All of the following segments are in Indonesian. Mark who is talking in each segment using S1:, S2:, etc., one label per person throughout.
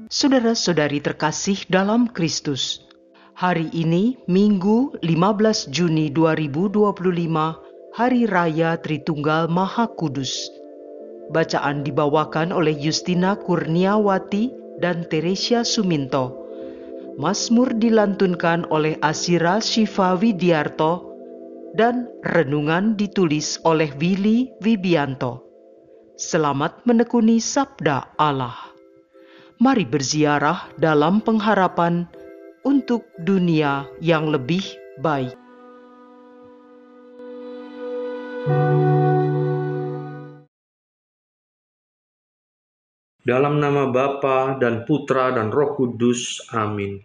S1: Saudara-saudari terkasih dalam Kristus, hari ini Minggu 15 Juni 2025, Hari Raya Tritunggal Maha Kudus. Bacaan dibawakan oleh Justina Kurniawati dan Teresia Suminto. Mazmur dilantunkan oleh Asira Syifa Widiarto dan renungan ditulis oleh Willy Wibianto. Selamat menekuni Sabda Allah. Mari berziarah dalam pengharapan untuk dunia yang lebih baik.
S2: Dalam nama Bapa dan Putra dan Roh Kudus. Amin.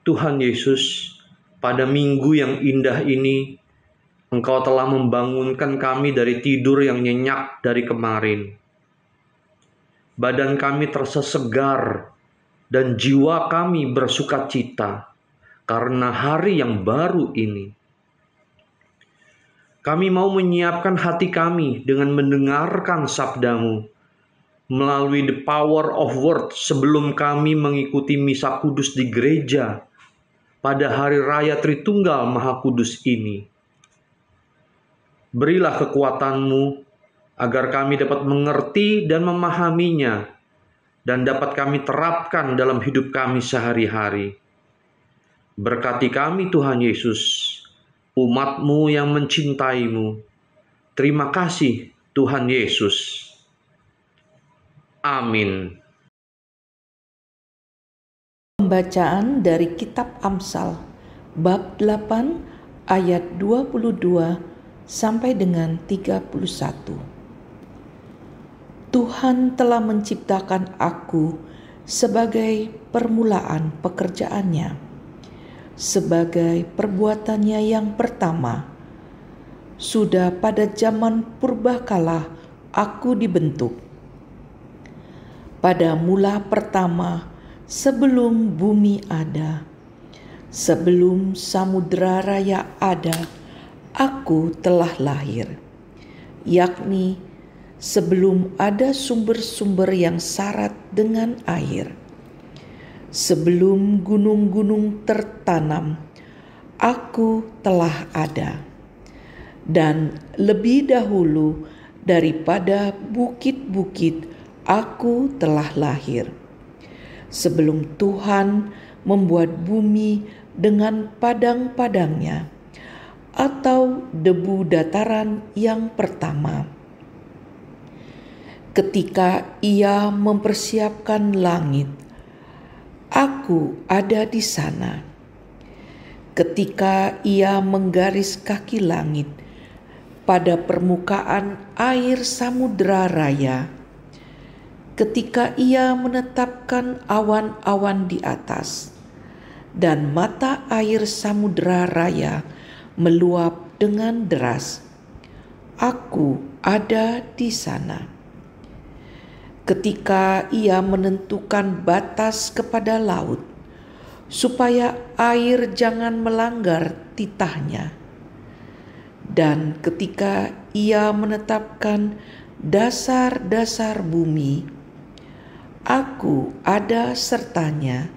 S2: Tuhan Yesus, pada minggu yang indah ini, Engkau telah membangunkan kami dari tidur yang nyenyak dari kemarin. Badan kami terasa segar dan jiwa kami bersukacita karena hari yang baru ini. Kami mau menyiapkan hati kami dengan mendengarkan sabda-Mu melalui the power of word sebelum kami mengikuti misa kudus di gereja pada hari raya Tritunggal Maha Kudus ini. Berilah kekuatan-Mu agar kami dapat mengerti dan memahaminya dan dapat kami terapkan dalam hidup kami sehari-hari. Berkati kami Tuhan Yesus, umat-Mu yang mencintai-Mu. Terima kasih Tuhan Yesus. Amin.
S3: Pembacaan dari Kitab Amsal, bab 8 ayat 22 sampai dengan 31. Tuhan telah menciptakan aku sebagai permulaan pekerjaannya, sebagai perbuatannya yang pertama. Sudah pada zaman purbakala aku dibentuk. Pada mula pertama, sebelum bumi ada, sebelum samudera raya ada, aku telah lahir, yakni sebelum ada sumber-sumber yang syarat dengan air. Sebelum gunung-gunung tertanam, aku telah ada. Dan lebih dahulu daripada bukit-bukit, aku telah lahir. Sebelum Tuhan membuat bumi dengan padang-padangnya, atau debu dataran yang pertama. Ketika Ia mempersiapkan langit, aku ada di sana. Ketika Ia menggaris kaki langit pada permukaan air samudera raya, ketika Ia menetapkan awan-awan di atas, dan mata air samudera raya meluap dengan deras, aku ada di sana. Ketika Ia menentukan batas kepada laut, supaya air jangan melanggar titahnya. Dan ketika Ia menetapkan dasar-dasar bumi, aku ada sertanya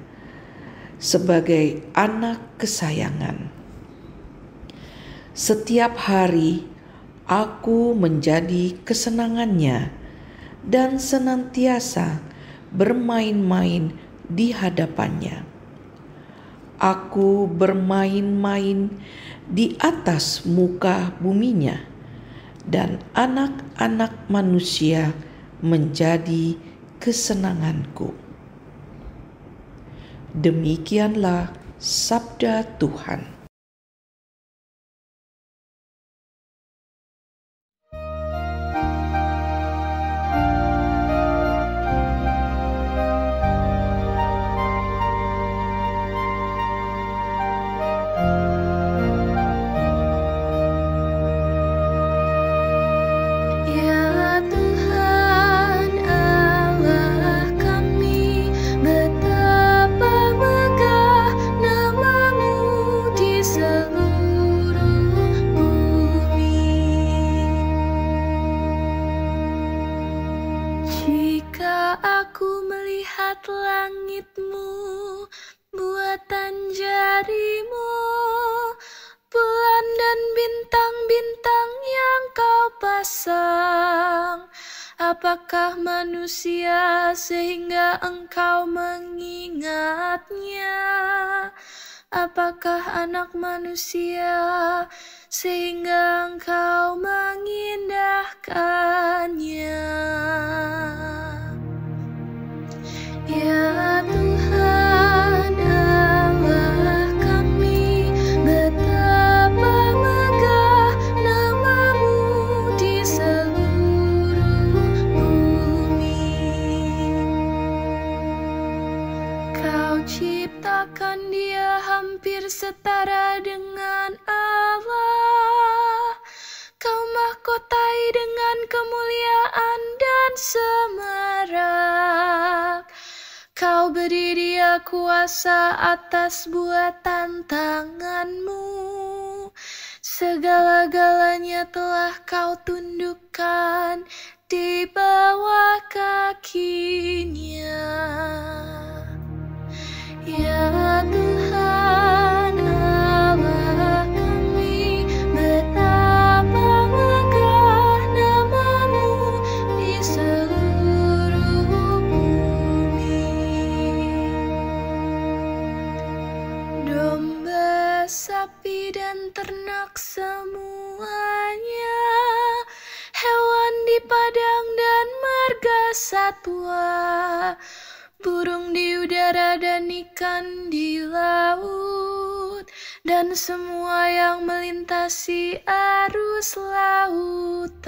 S3: sebagai anak kesayangan. Setiap hari aku menjadi kesenangannya dan senantiasa bermain-main di hadapannya. Aku bermain-main di atas muka buminya, dan anak-anak manusia menjadi kesenanganku. Demikianlah sabda Tuhan.
S4: Betapa megah nama-Mu di Ketika aku melihat langitmu, buatan jarimu, bulan dan bintang-bintang yang kau pasang, apakah manusia sehingga engkau mengingatnya? Apakah anak manusia sehingga engkau mengindahkannya? Ya Tuhan Allah kami, betapa megah nama-Mu di seluruh bumi. Kau ciptakan Dia hampir setara dengan Allah. Kau mahkotai dengan kemuliaan dan semarak. Kau beri Dia kuasa atas buatan tangan-Mu. Segala-galanya telah Kau tundukkan di bawah kakinya. Ya Tuhan Allah kami, betapa megah nama-Mu di seluruh bumi. Domba, sapi, dan ternak semuanya, hewan di padang dan marga satwa, burung di udara dan ikan di laut, dan semua yang melintasi arus lautan.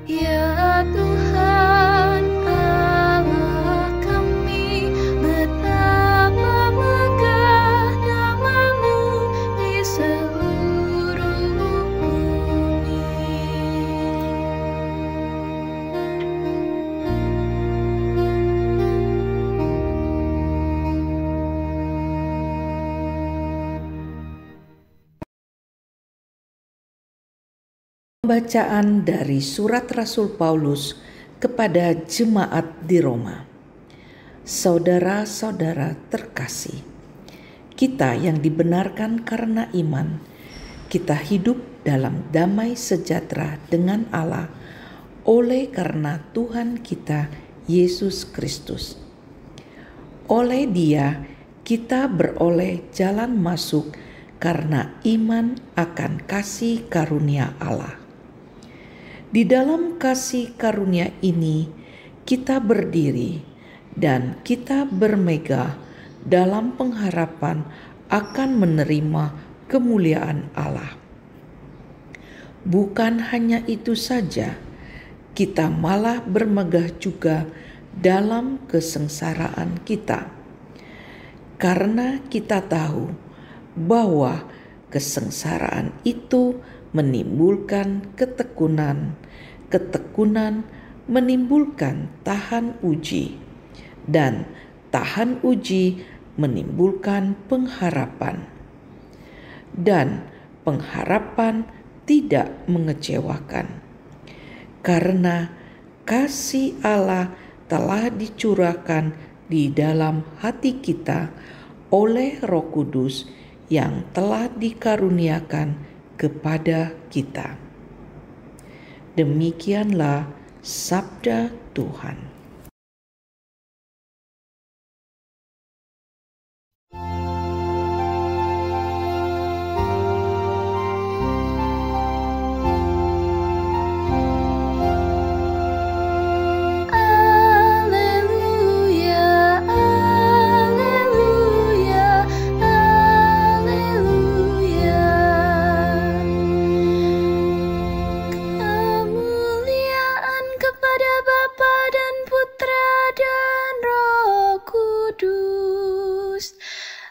S4: Ya Tuhan Allah kami, betapa megah nama-Mu di seluruh bumi.
S3: Bacaan dari surat Rasul Paulus kepada jemaat di Roma. Saudara-saudara terkasih, kita yang dibenarkan karena iman, kita hidup dalam damai sejahtera dengan Allah oleh karena Tuhan kita Yesus Kristus. Oleh Dia kita beroleh jalan masuk karena iman akan kasih karunia Allah. Di dalam kasih karunia ini kita berdiri dan kita bermegah dalam pengharapan akan menerima kemuliaan Allah. Bukan hanya itu saja, kita malah bermegah juga dalam kesengsaraan kita. Karena kita tahu bahwa kesengsaraan itu menimbulkan ketekunan, ketekunan menimbulkan tahan uji, dan tahan uji menimbulkan pengharapan. Dan pengharapan tidak mengecewakan, karena kasih Allah telah dicurahkan di dalam hati kita oleh Roh Kudus yang telah dikaruniakan kepada kita. Demikianlah sabda Tuhan.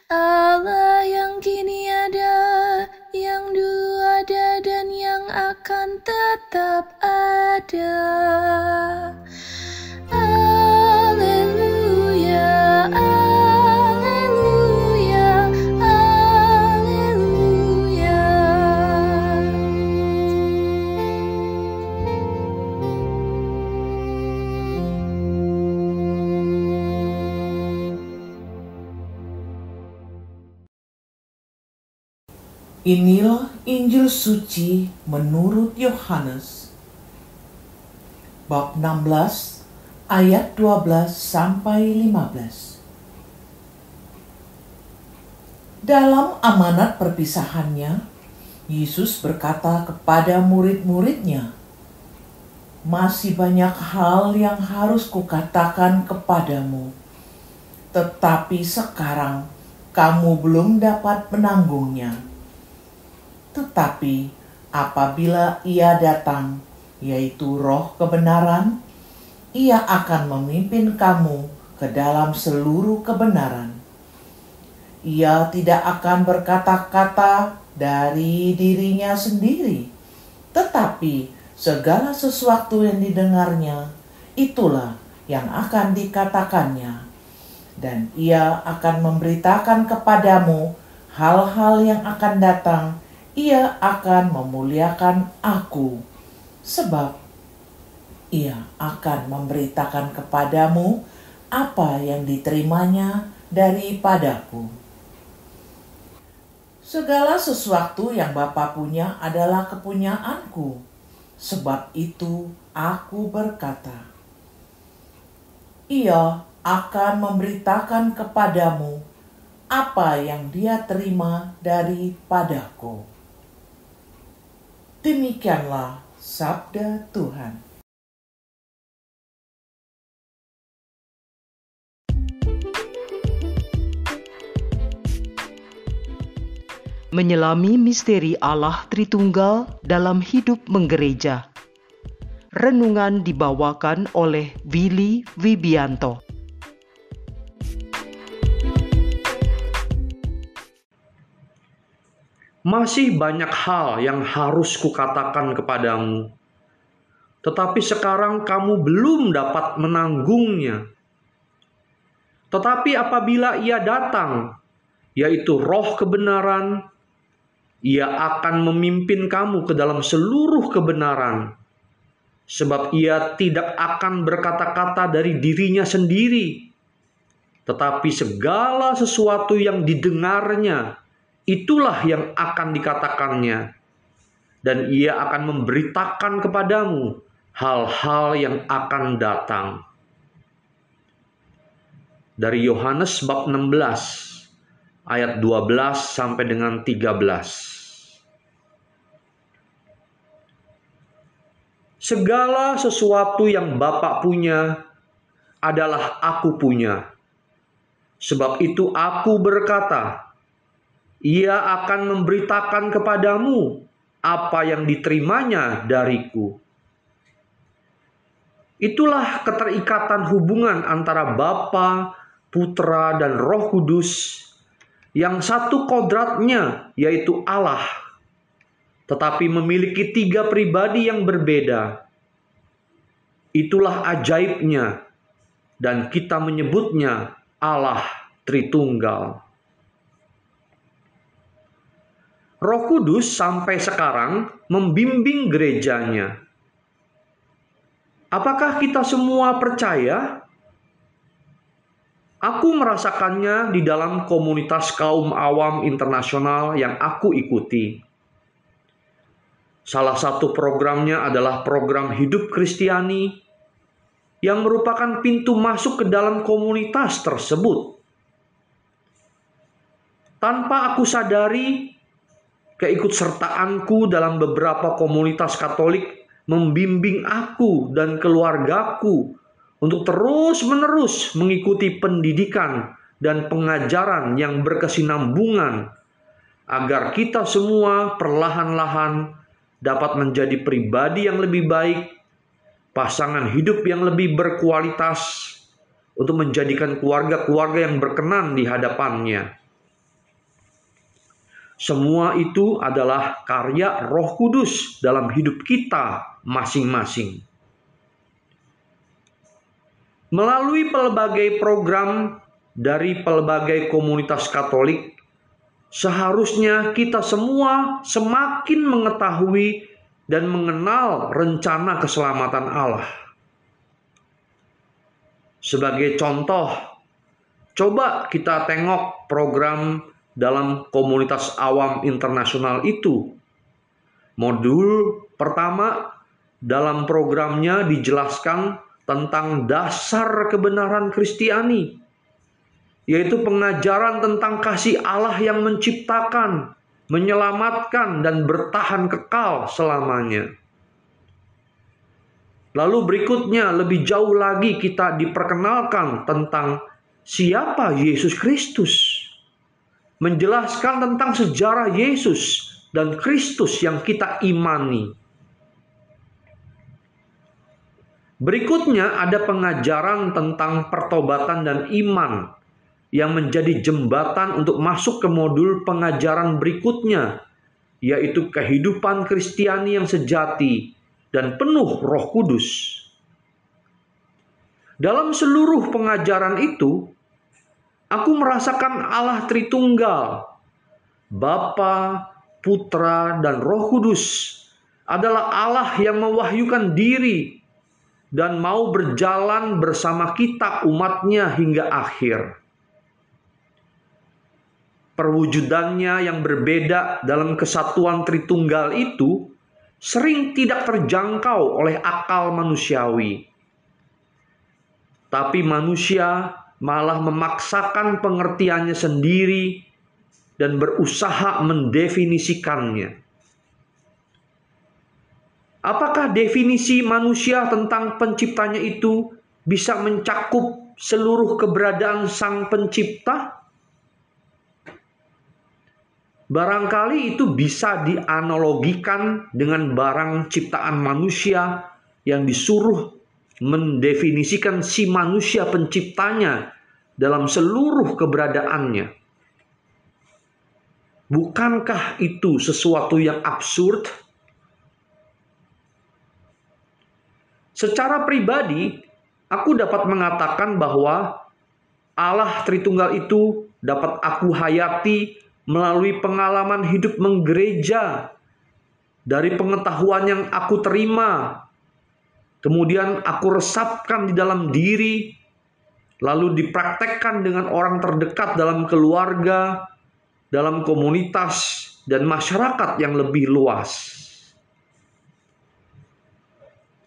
S4: Allah yang kini ada, yang dulu ada, dan yang akan tetap ada. Haleluya, haleluya, haleluya.
S3: Inilah Injil suci menurut Yohanes, bab 16 ayat 12 sampai 15. Dalam amanat perpisahannya, Yesus berkata kepada murid-muridnya, "Masih banyak hal yang harus kukatakan kepadamu, tetapi sekarang kamu belum dapat menanggungnya. Tetapi apabila Ia datang, yaitu Roh kebenaran, Ia akan memimpin kamu ke dalam seluruh kebenaran. Ia tidak akan berkata-kata dari dirinya sendiri, tetapi segala sesuatu yang didengarnya, itulah yang akan dikatakannya. Dan Ia akan memberitakan kepadamu hal-hal yang akan datang. Ia akan memuliakan Aku, sebab Ia akan memberitakan kepadamu apa yang diterimanya daripadaku. Segala sesuatu yang Bapa punya adalah kepunyaanku. Sebab itu Aku berkata, Ia akan memberitakan kepadamu apa yang Dia terima daripadaku." Demikianlah sabda Tuhan.
S1: Menyelami misteri Allah Tritunggal dalam hidup menggereja. Renungan dibawakan oleh Willy Wibianto.
S2: Masih banyak hal yang harus kukatakan kepadamu, tetapi sekarang kamu belum dapat menanggungnya. Tetapi apabila Ia datang, yaitu Roh kebenaran, Ia akan memimpin kamu ke dalam seluruh kebenaran. Sebab Ia tidak akan berkata-kata dari dirinya sendiri, tetapi segala sesuatu yang didengarnya, itulah yang akan dikatakannya. Dan Ia akan memberitakan kepadamu hal-hal yang akan datang. Dari Yohanes bab 16 ayat 12 sampai dengan 13. Segala sesuatu yang Bapa punya adalah Aku punya. Sebab itu Aku berkata, Ia akan memberitakan kepadamu apa yang diterimanya dariku. Itulah keterikatan hubungan antara Bapa, Putra, dan Roh Kudus, yang satu kodratnya, yaitu Allah, tetapi memiliki 3 pribadi yang berbeda. Itulah ajaibnya, dan kita menyebutnya Allah Tritunggal. Roh Kudus sampai sekarang membimbing gerejanya. Apakah kita semua percaya? Aku merasakannya di dalam komunitas kaum awam internasional yang aku ikuti. Salah satu programnya adalah program Hidup Kristiani yang merupakan pintu masuk ke dalam komunitas tersebut. Tanpa aku sadari, keikutsertaanku dalam beberapa komunitas Katolik membimbing aku dan keluargaku untuk terus-menerus mengikuti pendidikan dan pengajaran yang berkesinambungan agar kita semua perlahan-lahan dapat menjadi pribadi yang lebih baik, pasangan hidup yang lebih berkualitas untuk menjadikan keluarga-keluarga yang berkenan di hadapannya. Semua itu adalah karya Roh Kudus dalam hidup kita masing-masing. Melalui pelbagai program dari pelbagai komunitas Katolik, seharusnya kita semua semakin mengetahui dan mengenal rencana keselamatan Allah. Sebagai contoh, coba kita tengok program dalam komunitas awam internasional itu. Modul pertama dalam programnya dijelaskan tentang dasar kebenaran Kristiani, yaitu pengajaran tentang kasih Allah yang menciptakan, menyelamatkan, dan bertahan kekal selamanya. Lalu berikutnya lebih jauh lagi kita diperkenalkan tentang siapa Yesus Kristus, menjelaskan tentang sejarah Yesus dan Kristus yang kita imani. Berikutnya ada pengajaran tentang pertobatan dan iman yang menjadi jembatan untuk masuk ke modul pengajaran berikutnya, yaitu kehidupan Kristiani yang sejati dan penuh Roh Kudus. Dalam seluruh pengajaran itu, aku merasakan Allah Tritunggal, Bapa, Putra, dan Roh Kudus adalah Allah yang mewahyukan diri dan mau berjalan bersama kita umatnya hingga akhir. Perwujudannya yang berbeda dalam kesatuan Tritunggal itu sering tidak terjangkau oleh akal manusiawi. Tapi manusia malah memaksakan pengertiannya sendiri dan berusaha mendefinisikannya. Apakah definisi manusia tentang penciptanya itu bisa mencakup seluruh keberadaan Sang Pencipta? Barangkali itu bisa dianalogikan dengan barang ciptaan manusia yang disuruh mendefinisikan si manusia penciptanya dalam seluruh keberadaannya. Bukankah itu sesuatu yang absurd? Secara pribadi, aku dapat mengatakan bahwa Allah Tritunggal itu dapat aku hayati melalui pengalaman hidup menggereja, dari pengetahuan yang aku terima, kemudian aku resapkan di dalam diri, lalu dipraktekkan dengan orang terdekat dalam keluarga, dalam komunitas, dan masyarakat yang lebih luas.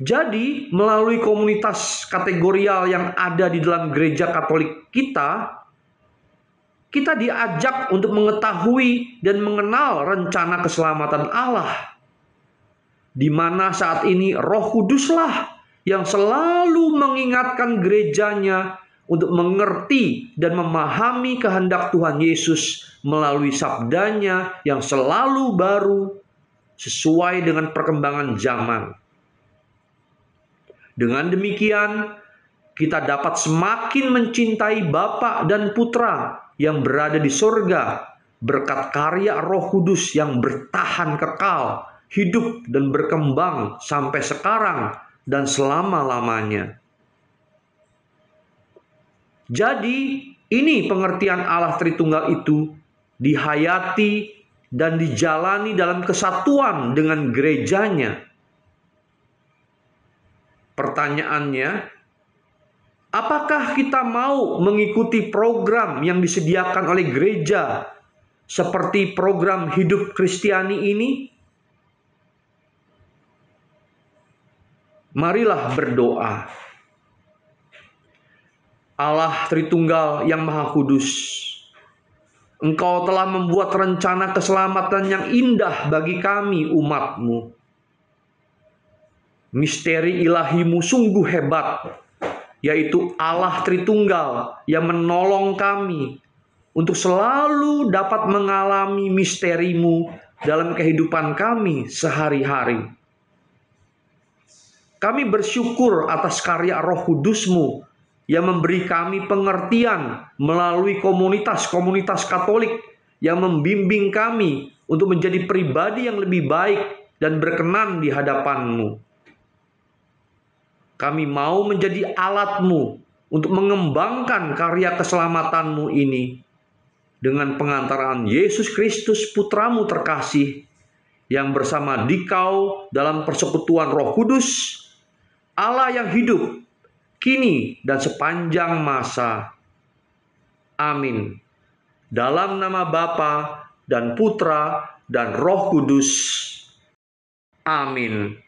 S2: Jadi, melalui komunitas kategorial yang ada di dalam gereja Katolik kita diajak untuk mengetahui dan mengenal rencana keselamatan Allah, di mana saat ini Roh Kuduslah yang selalu mengingatkan gerejanya untuk mengerti dan memahami kehendak Tuhan Yesus melalui sabdanya yang selalu baru sesuai dengan perkembangan zaman. Dengan demikian, kita dapat semakin mencintai Bapa dan Putra yang berada di sorga berkat karya Roh Kudus yang bertahan kekal, hidup dan berkembang sampai sekarang dan selama-lamanya. Jadi, ini pengertian Allah Tritunggal itu dihayati dan dijalani dalam kesatuan dengan gerejanya. Pertanyaannya, apakah kita mau mengikuti program yang disediakan oleh gereja seperti program hidup Kristiani ini? Marilah berdoa. Allah Tritunggal yang Maha Kudus, Engkau telah membuat rencana keselamatan yang indah bagi kami umat-Mu. Misteri ilahi-Mu sungguh hebat, yaitu Allah Tritunggal yang menolong kami untuk selalu dapat mengalami misteri-Mu dalam kehidupan kami sehari-hari. Kami bersyukur atas karya Roh Kudus-Mu yang memberi kami pengertian melalui komunitas-komunitas Katolik yang membimbing kami untuk menjadi pribadi yang lebih baik dan berkenan di hadapan-Mu. Kami mau menjadi alat-Mu untuk mengembangkan karya keselamatan-Mu ini dengan pengantaran Yesus Kristus Putra-Mu terkasih, yang bersama Dikau dalam persekutuan Roh Kudus, Allah yang hidup, kini dan sepanjang masa. Amin. Dalam nama Bapa dan Putra dan Roh Kudus. Amin.